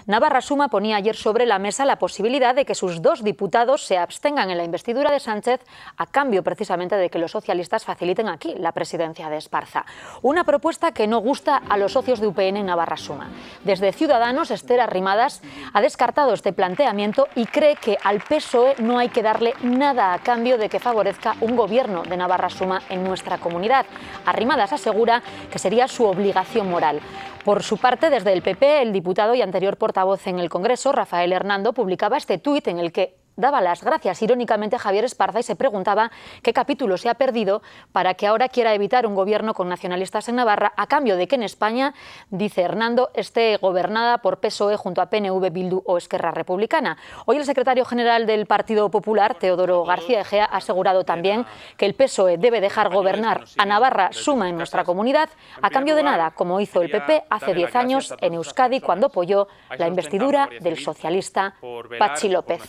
Navarra Suma ponía ayer sobre la mesa la posibilidad de que sus 2 diputados se abstengan en la investidura de Sánchez a cambio precisamente de que los socialistas faciliten aquí la presidencia de Esparza. Una propuesta que no gusta a los socios de UPN en Navarra Suma. Desde Ciudadanos, Esther Arrimadas ha descartado este planteamiento y cree que al PSOE no hay que darle nada a cambio de que favorezca un gobierno de Navarra Suma en nuestra comunidad. Arrimadas asegura que sería su obligación moral. Por su parte, desde el PP, el diputado y anterior portavoz en el Congreso, Rafael Hernando, publicaba este tuit en el que daba las gracias irónicamente a Javier Esparza y se preguntaba qué capítulo se ha perdido para que ahora quiera evitar un gobierno con nacionalistas en Navarra a cambio de que en España, dice Hernando, esté gobernada por PSOE junto a PNV, Bildu o Esquerra Republicana. Hoy el secretario general del Partido Popular, Teodoro García Egea, ha asegurado también que el PSOE debe dejar gobernar a Navarra Suma en nuestra comunidad a cambio de nada, como hizo el PP hace 10 años en Euskadi cuando apoyó la investidura del socialista Patxi López.